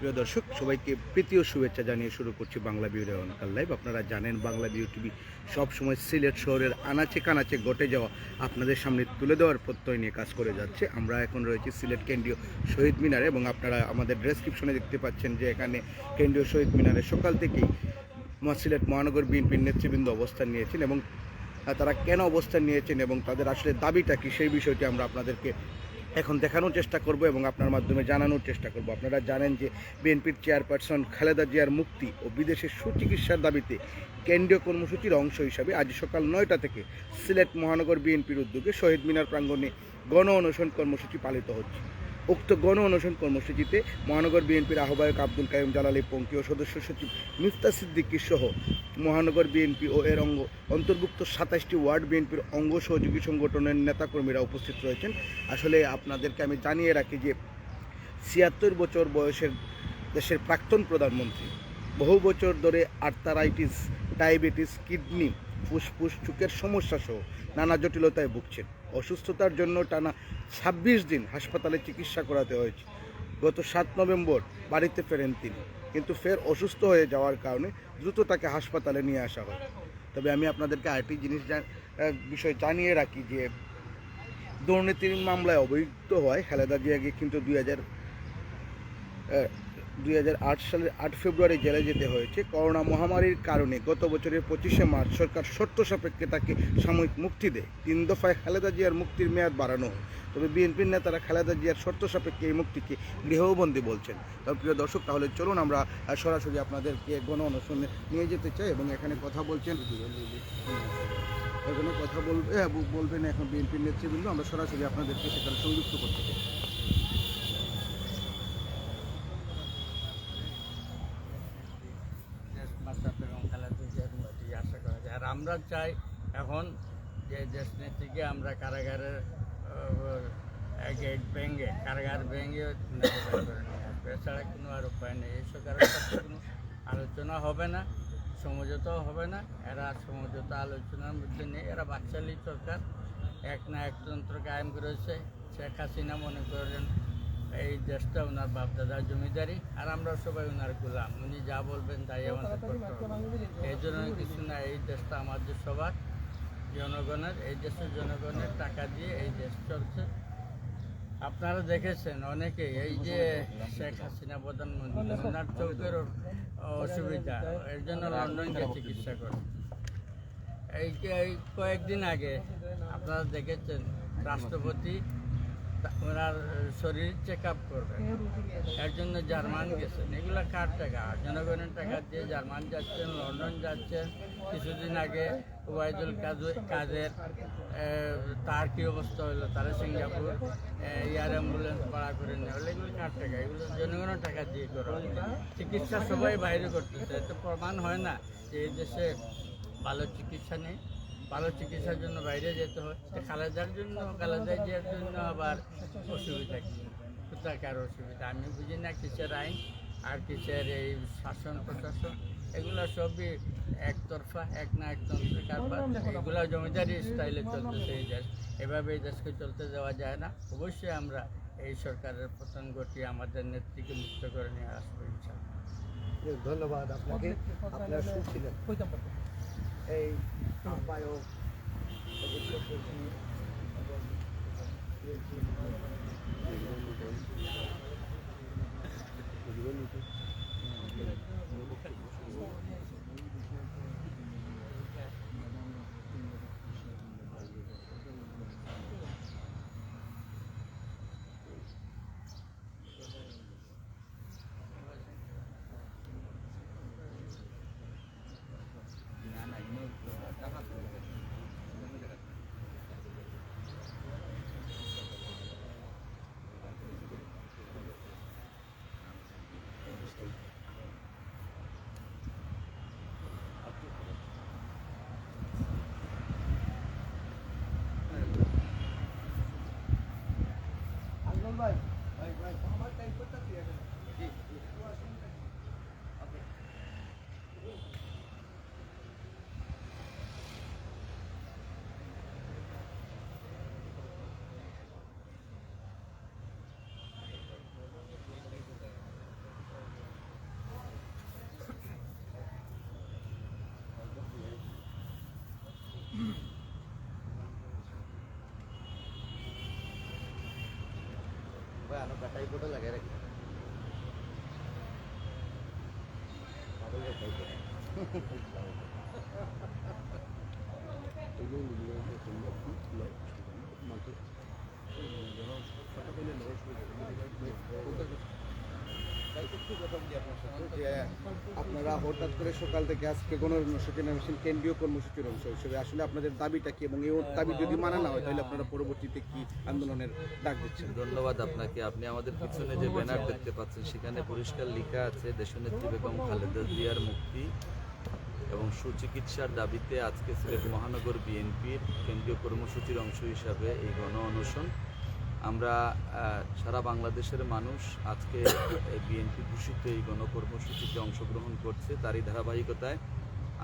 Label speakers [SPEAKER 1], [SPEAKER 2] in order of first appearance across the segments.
[SPEAKER 1] প্রিয় দর্শক সবাইকে প্রীতি ও শুভেচ্ছা জানিয়ে শুরু করছি বাংলা বিউ রেওয়ানকার লাইভ। আপনারা জানেন বাংলা বিউ টিভি সবসময় সিলেট শহরের আনাচে কানাচে ঘটে যাওয়া আপনাদের সামনে তুলে দেওয়ার প্রত্যয় নিয়ে কাজ করে যাচ্ছে। আমরা এখন রয়েছি সিলেট কেন্দ্রীয় শহীদ মিনারে এবং আপনারা আমাদের ডেসক্রিপশনে দেখতে পাচ্ছেন যে এখানে কেন্দ্রীয় শহীদ মিনারে সকাল থেকেই সিলেট মহানগর বিএনপির নেতৃবৃন্দ অবস্থান নিয়েছেন এবং তারা কেন অবস্থান নিয়েছেন এবং তাদের আসলে দাবিটা কি সেই বিষয়টি আমরা আপনাদেরকে এখন দেখানোর চেষ্টা করব এবং আপনার মাধ্যমে জানানোর চেষ্টা করব। আপনারা জানেন যে বিএনপির চেয়ারপারসন খালেদা জিয়ার মুক্তি ও বিদেশে সুচিকিৎসার দাবিতে কেন্দ্রীয় কর্মসূচির অংশ হিসাবে আজ সকাল 9টা থেকে সিলেট মহানগর বিএনপির উদ্যোগে শহীদ মিনার প্রাঙ্গণে গণ অনশন কর্মসূচি পালিত হচ্ছে। উক্ত গণ অনশন কর্মসূচিতে মহানগর বিএনপির আহ্বায়ক আব্দুল কাইম জালালী পঙ্কি ও সদস্য সচিব মিফতা সিদ্দিকী সহ মহানগর বিএনপি ও এর অন্তর্ভুক্ত 27টি ওয়ার্ড বিএনপির অঙ্গ সহযোগী সংগঠনের নেতাকর্মীরা উপস্থিত রয়েছেন। আসলে আপনাদেরকে আমি জানিয়ে রাখি যে 76 বছর বয়সের দেশের প্রাক্তন প্রধানমন্ত্রী বহু বছর ধরে আর্থারাইটিস, ডায়াবেটিস, কিডনি, ফুসফুস, চোখের সমস্যা সহ নানা জটিলতায় ভুগছেন। অসুস্থতার জন্য টানা 26 দিন হাসপাতালে চিকিৎসা করাতে হয়েছে। গত 7 নভেম্বর বাড়িতে ফেরেন তিনি, কিন্তু ফের অসুস্থ হয়ে যাওয়ার কারণে দ্রুত তাকে হাসপাতালে নিয়ে আসা হয়। তবে আমি আপনাদেরকে আরেকটি বিষয় জানিয়ে রাখি যে দুর্নীতির মামলায় অবহিত হয় খালেদা জিয়াকে কিন্তু 2008 সালের 8 ফেব্রুয়ারি জেলে যেতে হয়েছে। করোনা মহামারীর কারণে গত বছরের 25শে মার্চ সরকার শর্ত সাপেক্ষে তাকে সাময়িক মুক্তি দেয়। 3 দফায় খালেদা জিয়ার মুক্তির মেয়াদ বাড়ানো হয়। তবে বিএনপির নেতারা খালেদা জিয়ার শর্ত সাপেক্ষে এই মুক্তিকে গৃহবন্দী বলছেন। তবে প্রিয় দর্শক, তাহলে চলুন আমরা সরাসরি আপনাদেরকে গণ অনশনে নিয়ে যেতে চাই এবং এখানে কথা বলছেন বলবেন এখন বিএনপির নেতৃবৃন্দ। আমরা সরাসরি আপনাদেরকে সেখানে সংযুক্ত করতে চাই।
[SPEAKER 2] আশা করা যায়। আর আমরা চাই এখন যে দেশ নেত্রীকে আমরা কারাগারের গেট ভেঙে কারাগার ভেঙে এছাড়া কোনো আর উপায় নেই। এই সরকারের সাথে কোনো আলোচনা হবে না, সমঝোতাও হবে না। এরা সমঝোতা আলোচনার মধ্যে নেই। এরা বাকশালী সরকার, এক না একতন্ত্র কায়েম করেছে। শেখ হাসিনা মনে করেন এই দেশটা ওনার বাপদাদার জমিদারি, আর আমরা সবাই ওনার গোলাম। উনি যা বলবেন তাই আমাদের করতে হবে। এই জন্য কিছু না, এই দেশটা আমাদের সবার, জনগণের, এই দেশের জনগণের টাকা দিয়ে এই দেশ চলছে। আপনারা দেখেছেন অনেকে, এই যে শেখ হাসিনা প্রধানমন্ত্রী, ওনার চোখের অসুবিধা, এর জন্য লন্ডনকে চিকিৎসা করে। এই কয়েকদিন আগে আপনারা দেখেছেন রাষ্ট্রপতি ওনার শরীর চেক আপ করবেন, এর জন্য জার্মান গেছেন। এগুলো কার টাকা? জনগণের টাকা দিয়ে জার্মান যাচ্ছেন, লন্ডন যাচ্ছেন। কিছুদিন আগে ওবায়দুল কাদের তার কী অবস্থা হলো, তারা সিঙ্গাপুর এয়ার অ্যাম্বুলেন্স ভাড়া করে নেওয়া হলো। এগুলো কার টাকা? এগুলো জনগণের টাকা দিয়ে করা। চিকিৎসা সবাই বাইরে করতেছে। এতে প্রমাণ হয় না যে এই দেশে ভালো চিকিৎসা নেই। ভালো চিকিৎসার জন্য বাইরে যেতে হয়। খালেদার জন্য, খালেদা জিয়ার জন্য আবার অসুবিধা কি? কোথাকার অসুবিধা আমি বুঝি না। কিসের আইন আর কিসের এই শাসন প্রশাসন, এগুলো সবই একতরফা, এক না একতন্ত্রের কারবার। এগুলো জমিদারি স্টাইলে চলতেছে এই দেশ। এভাবে এই দেশকে চলতে দেওয়া যায় না। অবশ্যই আমরা এই সরকারের পতন ঘটিয়ে আমাদের নেত্রীকে মুক্ত করে নিয়ে আসবো ইনশাআল্লাহ।
[SPEAKER 1] ধন্যবাদ আপনাকে। আপনারা শুনছিলেন এই আহ্বায়ক যে আপনারা হঠাৎ করে সকাল থেকে আজকে গণকর্মসূচি নামেছেন কেন্দ্রীয় কর্মসূচির অংশ হিসেবে, আসলে আপনাদের দাবিটা কি এবং এই দাবি যদি মানা না হয় তাহলে আপনারা পরবর্তীতে কি আন্দোলনের ডাক দিচ্ছেন?
[SPEAKER 3] ধন্যবাদ আপনাকে। আপনি আমাদের পিছনে যে ব্যানার দেখতে পাচ্ছেন সেখানে পরিষ্কার লেখা আছে দেশনেত্রী বেগম খালেদা জিয়ার মুক্তি এবং সুচিকিৎসার দাবিতে আজকে সিলেট মহানগর বিএনপির কেন্দ্রীয় কর্মসূচির অংশ হিসাবে এই গণ অনশন। আমরা সারা বাংলাদেশের মানুষ আজকে বিএনপি ঘোষিত এই গণকর্মসূচিতে অংশগ্রহণ করছে। তারই ধারাবাহিকতায়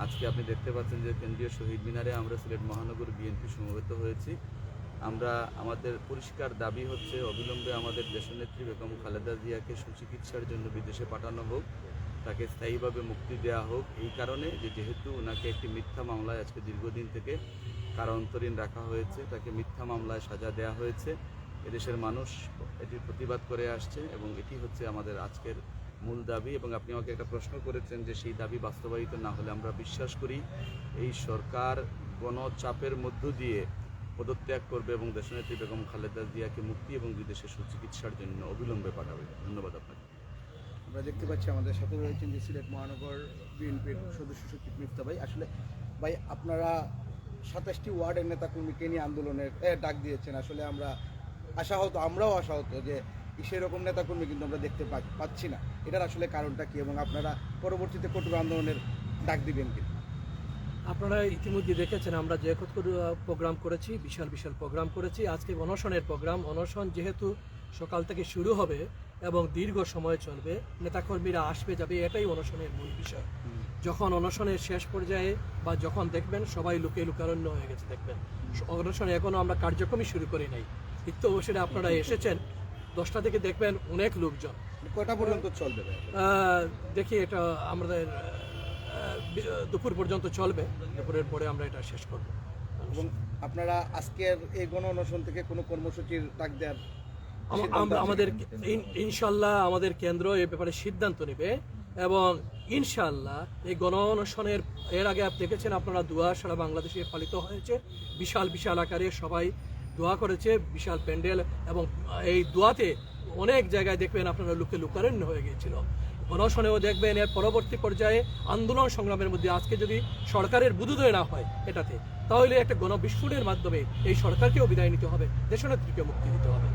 [SPEAKER 3] আজকে আপনি দেখতে পাচ্ছেন যে কেন্দ্রীয় শহীদ মিনারে আমরা সিলেট মহানগর বিএনপি সমবেত হয়েছি। আমরা আমাদের পরিষ্কার দাবি হচ্ছে অবিলম্বে আমাদের দেশনেত্রী বেগম খালেদা জিয়াকে সুচিকিৎসার জন্য বিদেশে পাঠানো হোক, তাকে স্থায়ীভাবে মুক্তি দেওয়া হোক। এই কারণে যেহেতু ওনাকে একটি মিথ্যা মামলায় আজকে দীর্ঘদিন থেকে কারান্তরীণ রাখা হয়েছে, তাকে মিথ্যা মামলায় সাজা দেওয়া হয়েছে। এদেশের মানুষ এটির প্রতিবাদ করে আসছে এবং এটি হচ্ছে আমাদের আজকের মূল দাবি। এবং আপনি আমাকে একটা প্রশ্ন করেছেন যে সেই দাবি বাস্তবায়িত না হলে আমরা বিশ্বাস করি এই সরকার গণচাপের মধ্য দিয়ে পদত্যাগ করবে এবং দেশনেত্রী বেগম খালেদা জিয়াকে মুক্তি এবং বিদেশে সুচিকিৎসার জন্য অবিলম্বে পাঠাবে। ধন্যবাদ আপনাকে।
[SPEAKER 1] আমরা দেখতে পাচ্ছি আমাদের সাথে রয়েছেন যে সিলেট মহানগর বিএনপির সদস্য সচিব মিফতা ভাই। আসলে ভাই আপনারা 27টি ওয়ার্ডের নেতাকর্মীকে নিয়ে আন্দোলনের ডাক দিয়েছেন। আসলে আমরাও আশাহত যে সেরকম নেতাকর্মী কিন্তু আমরা দেখতে পাচ্ছি না। এটার আসলে কারণটা কি এবং আপনারা পরবর্তীতে কঠোর আন্দোলনের ডাক দিবেন কি?
[SPEAKER 4] আপনারা ইতিমধ্যে দেখেছেন আমরা যে প্রোগ্রাম করেছি, বিশাল প্রোগ্রাম করেছি। আজকে অনশনের প্রোগ্রাম। অনশন যেহেতু সকাল থেকে শুরু হবে এবং দীর্ঘ সময় চলবে, নেতাকর্মীরা আসবে যাবে, এটাই অনশনের মূল বিষয়। যখন অনশনের শেষ পর্যায়ে বা যখন দেখবেন সবাই লুকারণ্য হয়ে গেছে, দেখবেন অনশনে এখনও আমরা কার্যক্রমই শুরু করি নাই। নিত্য অবশ্যই আপনারা এসেছেন 10টা থেকে দেখবেন অনেক লোকজন।
[SPEAKER 1] কটা পর্যন্ত চলবে?
[SPEAKER 4] দেখি এটা আমাদের দুপুর পর্যন্ত চলবে, দুপুরের পরে আমরা এটা শেষ করব।
[SPEAKER 1] এবং আপনারা আজকের এই গণ অনশন থেকে কোনো কর্মসূচির ডাক দেওয়ার
[SPEAKER 4] আমাদের ইনশাল্লাহ আমাদের কেন্দ্র এ ব্যাপারে সিদ্ধান্ত নেবে এবং ইনশাল্লাহ এই গণ অনশনের এর আগে দেখেছেন আপনারা দোয়া সারা বাংলাদেশে পালিত হয়েছে। বিশাল আকারে সবাই দোয়া করেছে, বিশাল প্যান্ডেল, এবং এই দোয়াতে অনেক জায়গায় দেখবেন আপনারা লুকারণ্য হয়ে গিয়েছিল। অনশনেও দেখবেন এর পরবর্তী পর্যায়ে আন্দোলন সংগ্রামের মধ্যে আজকে যদি সরকারের বুদ্ধোদয় না হয় এটাতে, তাহলে একটা গণবিস্ফোরণের মাধ্যমে এই সরকারকেও বিদায় নিতে হবে, দেশনেত্রীকে মুক্তি দিতে হবে।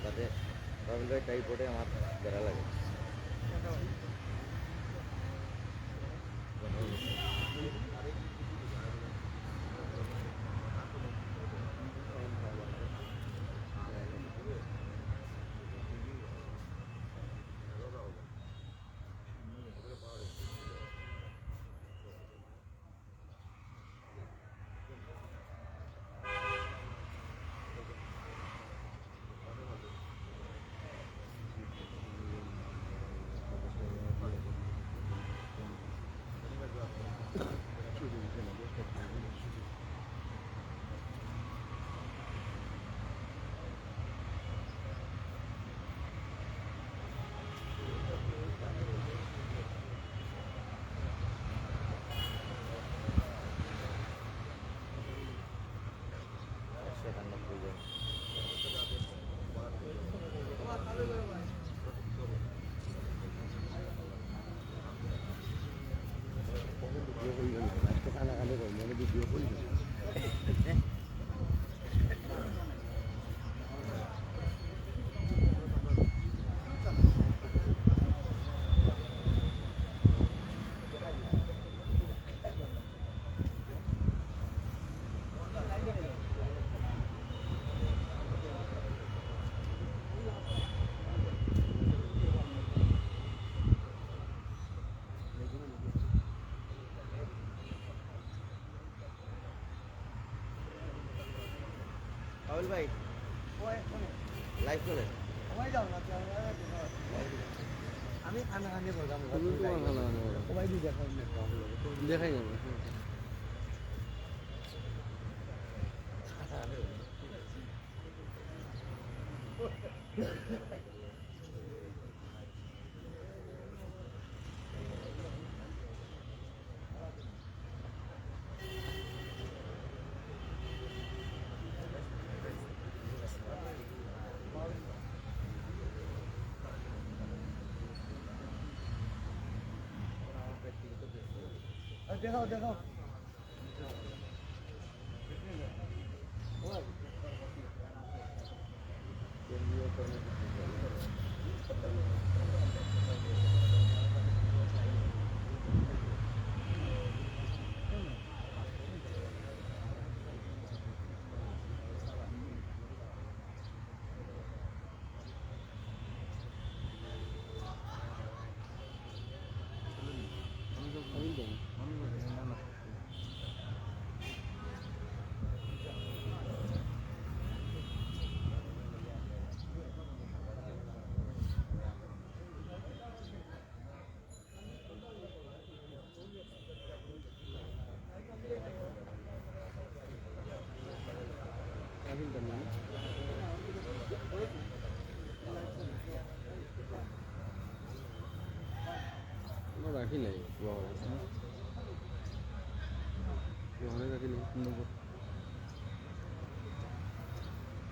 [SPEAKER 3] তাতে টাইপোর্ডে আমার বেড়া লাগে।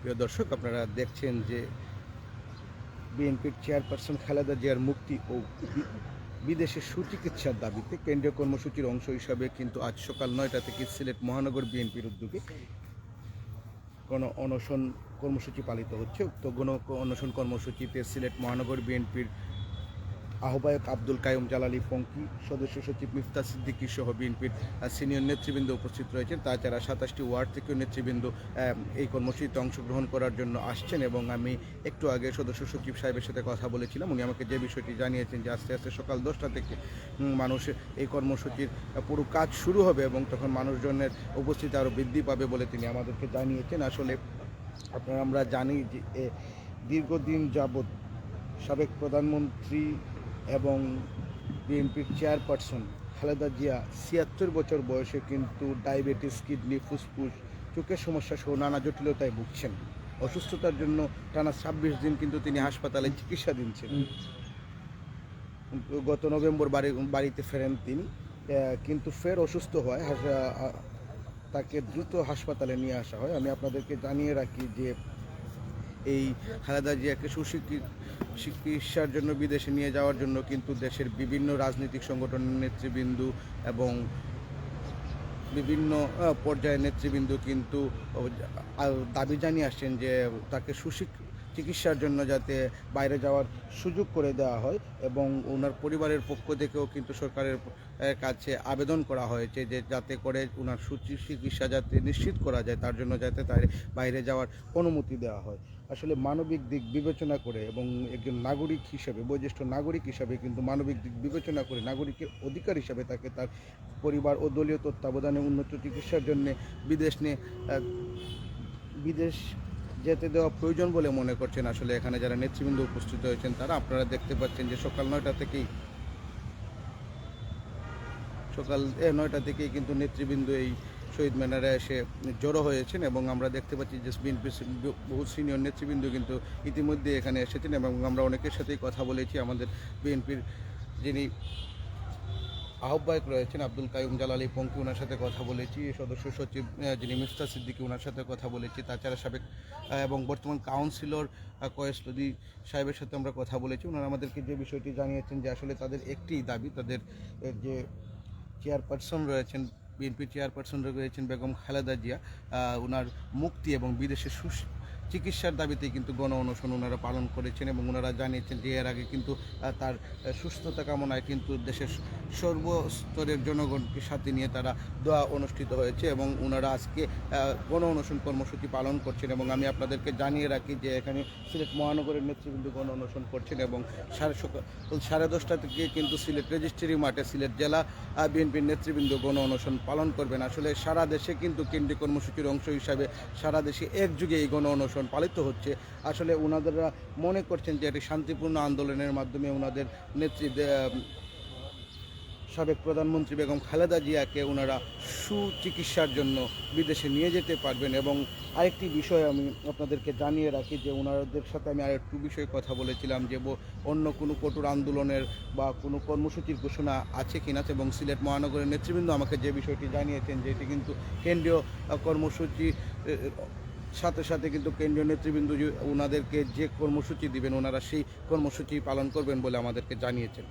[SPEAKER 1] প্রিয় দর্শক, আপনারা দেখছেন যে বিএনপির চেয়ারপারসন খালেদা জিয়ার মুক্তি ও বিদেশে সুচিকিৎসার দাবিতে কেন্দ্রীয় কর্মসূচির অংশ হিসাবে কিন্তু আজ সকাল 9টা থেকে সিলেট মহানগর বিএনপির উদ্যোগে অনশন কর্মসূচি পালিত হচ্ছে। উক্ত অনশন কর্মসূচিতে সিলেট মহানগর বিএনপির আহ্বায়ক আব্দুল কাইয়ুম জালালী পঙ্কি, সদস্য সচিব মিফতা সিদ্দিকী সহ বিএনপির সিনিয়র নেতৃবৃন্দ উপস্থিত রয়েছেন। তাছাড়া 27টি ওয়ার্ড থেকেও নেতৃবৃন্দ এই কর্মসূচিতে অংশগ্রহণ করার জন্য আসছেন এবং আমি একটু আগে সদস্য সচিব সাহেবের সাথে কথা বলেছিলাম। উনি আমাকে যে বিষয়টি জানিয়েছেন যে আস্তে আস্তে সকাল 10টা থেকে মানুষ এই কর্মসূচির পুরো কাজ শুরু হবে এবং তখন মানুষজনের উপস্থিতি আরও বৃদ্ধি পাবে বলে তিনি আমাদেরকে জানিয়েছেন। আসলে আমরা জানি যে দীর্ঘদিন যাবৎ সাবেক প্রধানমন্ত্রী এবং বিএনপির চেয়ারপারসন খালেদা জিয়া 76 বছর বয়সে কিন্তু ডায়াবেটিস, কিডনি, ফুসফুস, চোখের সমস্যা সহ নানা জটিলতায় ভুগছেন। অসুস্থতার জন্য টানা 26 দিন কিন্তু তিনি হাসপাতালে চিকিৎসাধীন ছিলেন। গত নভেম্বর বাড়িতে ফেরেন তিনি, কিন্তু ফের অসুস্থ হয়, তাকে দ্রুত হাসপাতালে নিয়ে আসা হয়। আমি আপনাদেরকে জানিয়ে রাখি যে এই খালেদা জিয়াকে চিকিৎসার জন্য বিদেশে নিয়ে যাওয়ার জন্য কিন্তু দেশের বিভিন্ন রাজনৈতিক সংগঠনের নেতৃবৃন্দ এবং বিভিন্ন পর্যায়ের নেতৃবৃন্দ কিন্তু দাবি জানিয়ে আসছেন যে তাকে চিকিৎসার জন্য যাতে বাইরে যাওয়ার সুযোগ করে দেওয়া হয় এবং ওনার পরিবারের পক্ষ থেকেও কিন্তু সরকারের কাছে আবেদন করা হয়েছে যে যাতে করে ওনার চিকিৎসা যাতে নিশ্চিত করা যায়, তার জন্য যাতে তার বাইরে যাওয়ার অনুমতি দেওয়া হয়। আসলে মানবিক দিক বিবেচনা করে এবং একজন নাগরিক হিসেবে, বয়োজ্যেষ্ঠ নাগরিক হিসাবে কিন্তু মানবিক দিক বিবেচনা করে নাগরিকের অধিকার হিসাবে তাকে তার পরিবার ও দলীয় তত্ত্বাবধানে উন্নত চিকিৎসার জন্য বিদেশ যেতে দেওয়া প্রয়োজন বলে মনে করছেন। আসলে এখানে যারা নেতৃবৃন্দ উপস্থিত হয়েছেন তারা আপনারা দেখতে পাচ্ছেন যে সকাল 9টা থেকেই কিন্তু নেতৃবৃন্দ এই শহীদ মিনারে এসে জড়ো হয়েছেন এবং আমরা দেখতে পাচ্ছি যে বিএনপির বহু সিনিয়র নেতৃবৃন্দ কিন্তু ইতিমধ্যে এখানে এসেছেন এবং আমরা অনেকের সাথেই কথা বলেছি। আমাদের বিএনপির যিনি আহ্বায়ক রয়েছেন আব্দুল কাইয়ুম জালালী পঙ্কি, ওনার সাথে কথা বলেছি। সদস্য সচিব যিনি মিফতা সিদ্দিকী, ওনার সাথে কথা বলেছি। তাছাড়া সাবেক এবং বর্তমান কাউন্সিলর কয়েস লদি সাহেবের সাথে আমরা কথা বলেছি। ওনারা আমাদেরকে যে বিষয়টি জানিয়েছেন যে আসলে তাদের একটি দাবি, তাদের যে চেয়ারপারসন রয়েছেন, বিএনপির চেয়ারপারসন রয়েছেন বেগম খালেদা জিয়া, ওনার মুক্তি এবং বিদেশে চিকিৎসার দাবিতেই কিন্তু গণ অনশন ওনারা পালন করেছেন এবং ওনারা জানিয়েছেন যে এর আগে কিন্তু তার সুস্থতা কামনায় কিন্তু দেশের সর্বস্তরের জনগণকে সাথে নিয়ে তারা দোয়া অনুষ্ঠিত হয়েছে এবং ওনারা আজকে গণ অনশন কর্মসূচি পালন করছেন। এবং আমি আপনাদেরকে জানিয়ে রাখি যে এখানে সিলেট মহানগরের নেতৃবৃন্দ গণ অনশন করছেন এবং 10:30 থেকে কিন্তু সিলেট রেজিস্ট্রি মাঠে সিলেট জেলা বিএনপির নেতৃবৃন্দ গণ অনশন পালন করবেন। আসলে সারা দেশে কিন্তু কেন্দ্রীয় কর্মসূচির অংশ হিসাবে সারা দেশে একযুগে এই গণ অনশন পালিত হচ্ছে। আসলে ওনারা মনে করছেন যে এটি শান্তিপূর্ণ আন্দোলনের মাধ্যমে ওনাদের সাবেক প্রধানমন্ত্রী বেগম খালেদা জিয়াকে ওনারা সুচিকিৎসার জন্য বিদেশে নিয়ে যেতে পারবেন। এবং আরেকটি বিষয় আমি আপনাদেরকে জানিয়ে রাখি যে ওনাদের সাথে আমি আরেকটু বিষয়ে কথা বলেছিলাম যে অন্য কোনো কঠোর আন্দোলনের বা কোনো কর্মসূচির ঘোষণা আছে কিনা, এবং সিলেট মহানগরের নেতৃবৃন্দ আমাকে যে বিষয়টি জানিয়েছেন যে এটি কিন্তু কেন্দ্রীয় কর্মসূচি সাথে সাথে কিন্তু কেন্দ্রীয় নেতৃবৃন্দ ওনাদেরকে যে কর্মসূচি দিবেন ওনারা সেই কর্মসূচি পালন করবেন বলে আমাদেরকে জানিয়েছেন।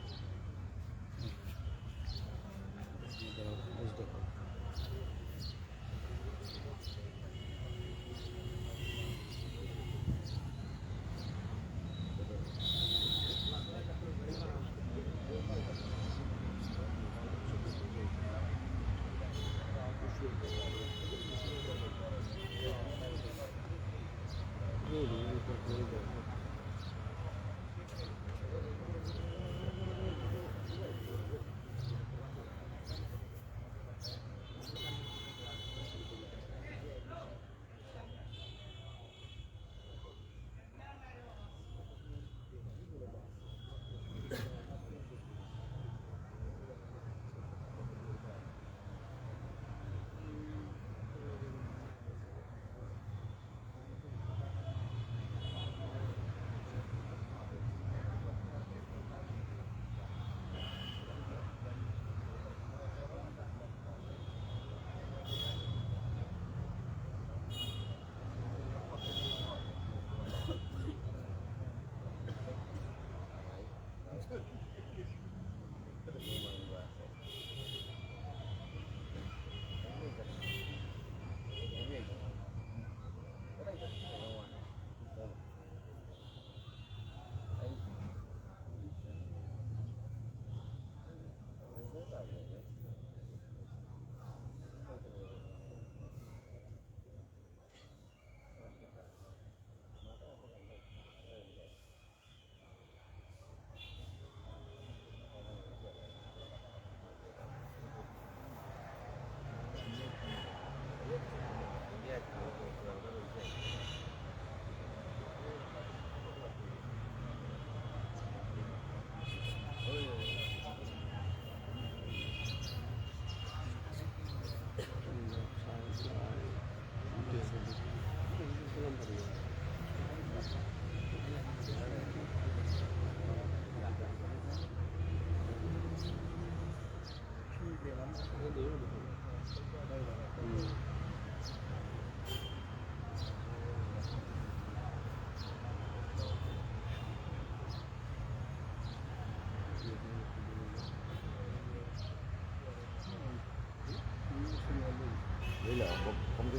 [SPEAKER 3] আমি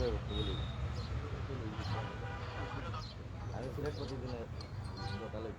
[SPEAKER 3] সিলেট প্রতিদিনে সকালে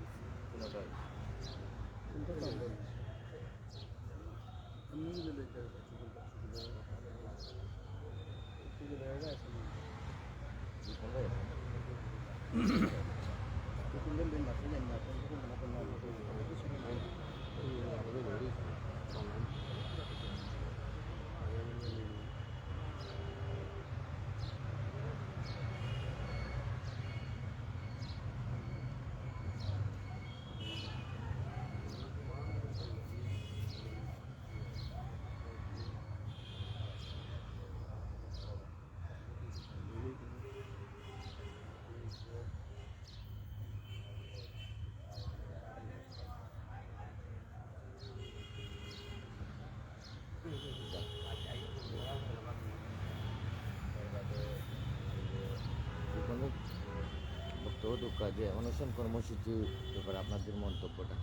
[SPEAKER 3] বক্তব্য কাজে অনশন কর্মসূচির ব্যাপারে আপনাদের মন্তব্যটা?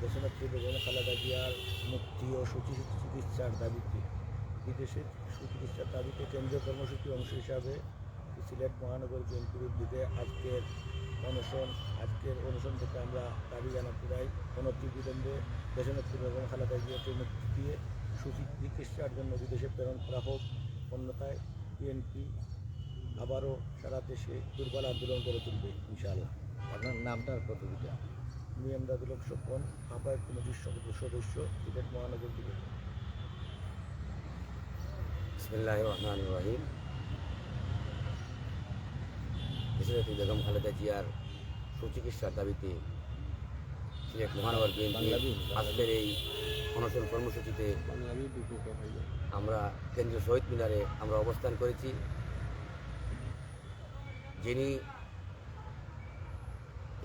[SPEAKER 1] দেশনেত্রী বেগম খালেদা জিয়ার মুক্তি ও সুচিকিৎসার দাবিতে
[SPEAKER 5] বিদেশে সুচিকিৎসার দাবিতে কেন্দ্রীয় কর্মসূচির অংশ হিসাবে সিলেট মহানগর বিএনপির উদ্যোগে আজকের অনুষ্ঠান থেকে আমরা দাবি জানাতে চাই অনতিবিলম্বে দেশনেত্রী বেগম খালেদা জিয়াকে মুক্তি দিয়ে সুচিকিৎসার জন্য বিদেশে প্রেরণ করা হোক, অন্যথায় বিএনপি আবারও সারা দেশে দুর্বল আন্দোলন করে তুলবে ইনশাআল্লাহ।
[SPEAKER 6] আপনার নামটা আর পদবিটা?
[SPEAKER 5] আমি এমদাদুল হক স্বপন, আহ্বায়ক কমিটির সদস্য, সিলেট মহানগর বিএনপি।
[SPEAKER 6] বিসমিল্লাহির রহমানির রহিম। দেশনেত্রী বেগম খালেদা জিয়ার সুচিকিৎসার দাবিতে সিলেট মহানগর বিএনপি আজকের এই অনশন কর্মসূচিতে আমরা কেন্দ্রীয় শহীদ মিনারে আমরা অবস্থান করেছি। যিনি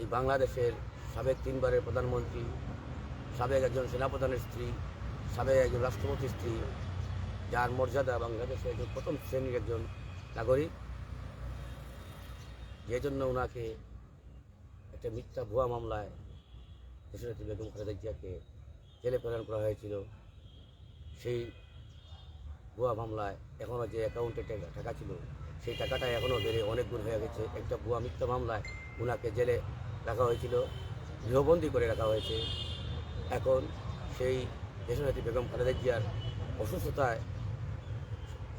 [SPEAKER 6] এই বাংলাদেশের সাবেক 3 বারের প্রধানমন্ত্রী, সাবেক একজন সেনাপ্রধানের স্ত্রী, সাবেক একজন রাষ্ট্রপতির স্ত্রী, যার মর্যাদা বাংলাদেশের একজন প্রথম শ্রেণীর একজন নাগরিক, যে জন্য ওনাকে একটা মিথ্যা ভুয়া মামলায় দেশনেত্রী বেগম খালেদা জিয়াকে জেলে প্রেরণ করা হয়েছিল। সেই ভুয়া মামলায় এখনও যে অ্যাকাউন্টে টাকা ছিল সেই টাকাটা এখনও বেড়ে অনেক গুণ হয়ে গেছে। একটা ভুয়া মিথ্যা মামলায় ওনাকে জেলে রাখা হয়েছিল, গৃহবন্দী করে রাখা হয়েছে। এখন সেই দেশনেত্রী বেগম খালেদা জিয়ার অসুস্থতায়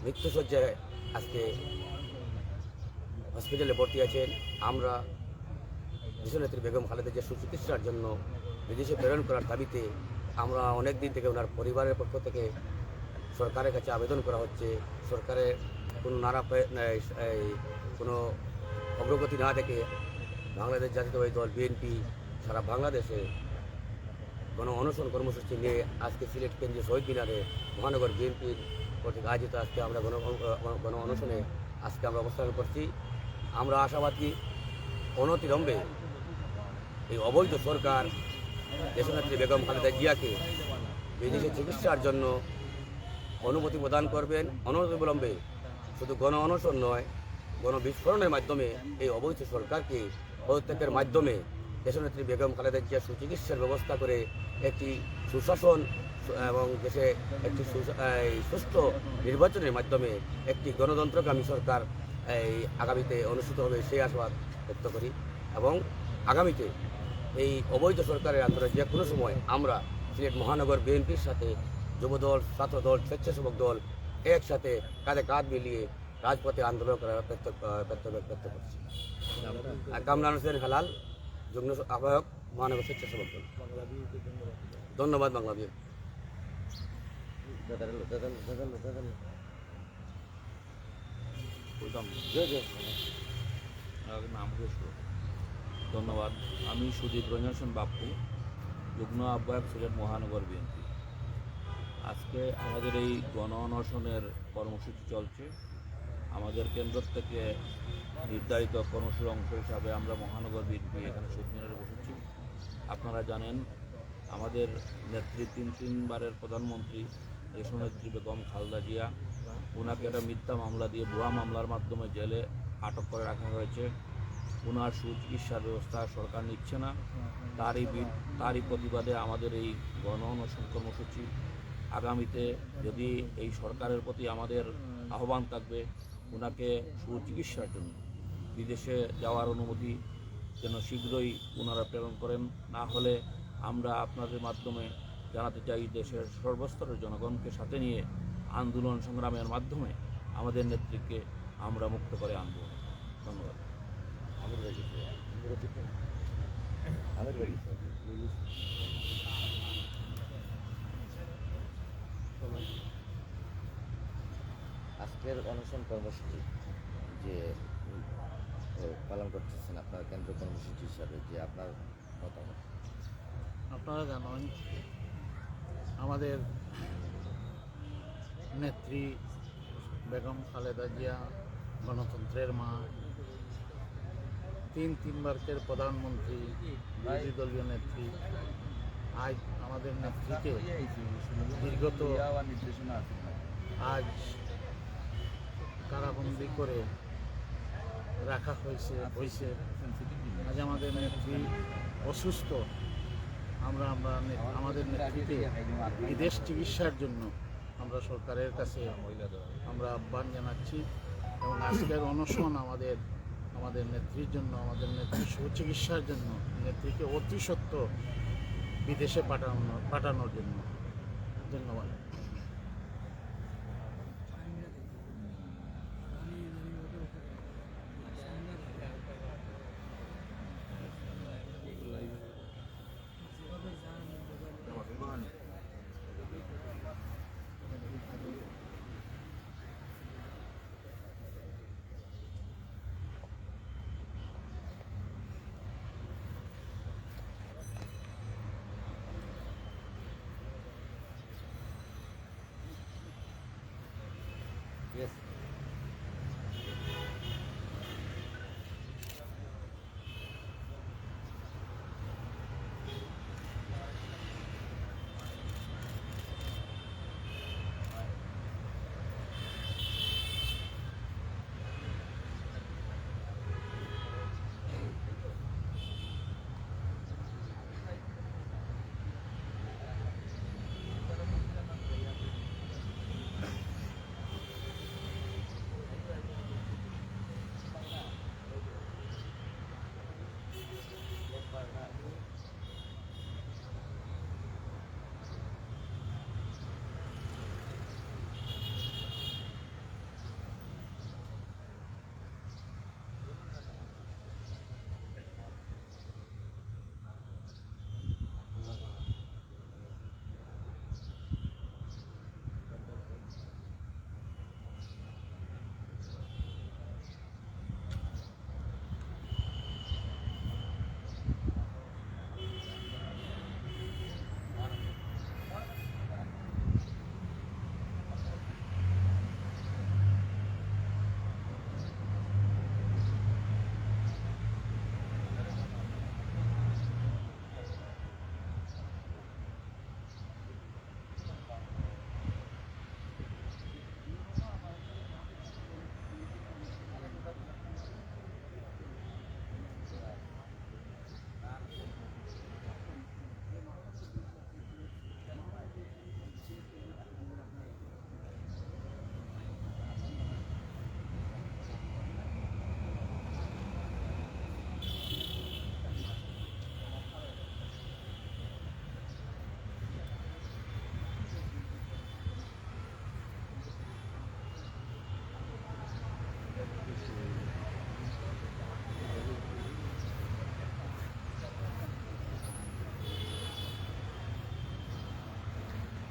[SPEAKER 6] মৃত্যুশয্যায় আজকে হসপিটালে ভর্তি আছেন। আমরা দেশনেত্রী বেগম খালেদা জিয়ার সুচিকিৎসার জন্য বিদেশে প্রেরণ করার দাবিতে আমরা অনেক দিন থেকে ওনার পরিবারের পক্ষ থেকে সরকারের কাছে আবেদন করা হচ্ছে। সরকারের কোনো কোনো অগ্রগতি না দেখে বাংলাদেশ জাতীয়তাবাদী দল বিএনপি সারা বাংলাদেশে অনশন কর্মসূচি নিয়ে আজকে সিলেট কেন্দ্রীয় শহীদ মিনারে মহানগর বিএনপির কর্তৃক আয়োজিত আজকে আমরা অনশনে আজকে আমরা অবস্থান করছি। আমরা আশাবাদী অনতিবিলম্বে এই অবৈধ সরকার দেশনেত্রী বেগম খালেদা জিয়াকে বিদেশে চিকিৎসার জন্য অনুমতি প্রদান করবেন। অনতিবিলম্বে শুধু অনশন নয়, গণবিস্ফোরণের মাধ্যমে এই অবৈধ সরকারকে পদত্যাগের মাধ্যমে দেশনেত্রী বেগম খালেদা জিয়ার সুচিকিৎসার ব্যবস্থা করে একটি সুশাসন এবং দেশে একটি সুষ্ঠু নির্বাচনের মাধ্যমে একটি গণতন্ত্রগামী সরকার আগামীতে অনুষ্ঠিত হবে সেই আশাবাদ ব্যক্ত করি। এবং আগামীতে এই অবৈধ সরকারের আন্দোলনে যে কোনো সময় আমরা সিলেট মহানগর বিএনপির সাথে যুবদল, ছাত্রদল, স্বেচ্ছাসেবক দল একসাথে কাঁধে কাঁধ মিলিয়ে রাজপথে আন্দোলন করার ব্যক্ত করছি। কামরান হোসেন হালাল, যুগ্ম আহ্বায়ক, মহানগর স্বেচ্ছাসেবক দল। ধন্যবাদ বাংলা বিএনপি।
[SPEAKER 3] ধন্যবাদ। আমি সুদীপ রঞ্জন হোসেন বাপ্পু, যুগ্ম আহ্বায়ক সিলেট মহানগর বিএনপি। আজকে আমাদের এই অনশনের কর্মসূচি চলছে। আমাদের কেন্দ্র থেকে নির্ধারিত কর্মসূচির অংশ হিসাবে আমরা মহানগর বিএনপি এখানে শহীদ মিনারে বসেছি। আপনারা জানেন আমাদের নেত্রী 3 বারের প্রধানমন্ত্রী দেশনেত্রী বেগম খালেদা জিয়া, ওনাকে একটা মিথ্যা মামলা দিয়ে ভুয়া মামলার মাধ্যমে জেলে আটক করে রাখা হয়েছে। ওনার সুচিকিৎসার ব্যবস্থা সরকার নিচ্ছে না। তারই প্রতিবাদে আমাদের এই অনশন কর্মসূচি। আগামীতে যদি এই সরকারের প্রতি আমাদের আহ্বান থাকবে ওনাকে সুচিকিৎসার জন্য বিদেশে যাওয়ার অনুমতি যেন শীঘ্রই ওনারা প্রেরণ করেন। না হলে আমরা আপনাদের মাধ্যমে জানাতে চাই দেশের সর্বস্তরের জনগণকে সাথে নিয়ে আন্দোলন সংগ্রামের মাধ্যমে আমাদের নেত্রীকে আমরা মুক্ত করে আনব। ধন্যবাদ।
[SPEAKER 6] আজকের অনশন কর্মসূচি যে পালন করতেছেন আপনার কেন্দ্র কর্মসূচি হিসাবে, যে আপনার মতামত?
[SPEAKER 2] আপনারা জানেন আমাদের নেত্রী বেগম খালেদা জিয়া গণতন্ত্রের মা, 3 বারের প্রধানমন্ত্রী, বিরোধী দলীয় নেত্রী। আজ আমাদের নেত্রীকে বিগত আজ কারাবন্দি করে রাখা হয়েছে। আজ আমাদের নেত্রী অসুস্থ। আমরা আমাদের নেত্রীকে বিদেশ চিকিৎসার জন্য
[SPEAKER 7] আমরা সরকারের কাছে আমরা আহ্বান জানাচ্ছি এবং আজকের অনশন আমাদের নেত্রীর জন্য, আমাদের নেত্রীর সুচিকিৎসার জন্য, নেত্রীকে অতি সত্ত্বর বিদেশে পাঠানোর জন্য। ধন্যবাদ।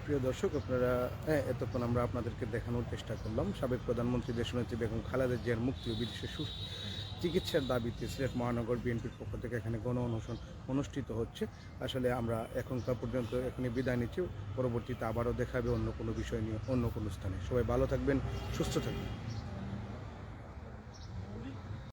[SPEAKER 1] প্রিয় দর্শক, আপনারা এতক্ষণ আমরা আপনাদেরকে দেখানোর চেষ্টা করলাম সাবেক প্রধানমন্ত্রী দেশনেত্রী বেগম খালেদা জিয়ার মুক্তি ও বিদেশে চিকিৎসার দাবিতে সিলেট মহানগর বিএনপির পক্ষ থেকে এখানে গণ অনশন অনুষ্ঠিত হচ্ছে। আসলে আমরা এখনকার পর্যন্ত এখানে বিদায় নিচ্ছি, পরবর্তীতে আবারও দেখাবে অন্য কোনো বিষয় নিয়ে অন্য কোনো স্থানে। সবাই ভালো থাকবেন, সুস্থ থাকবেন।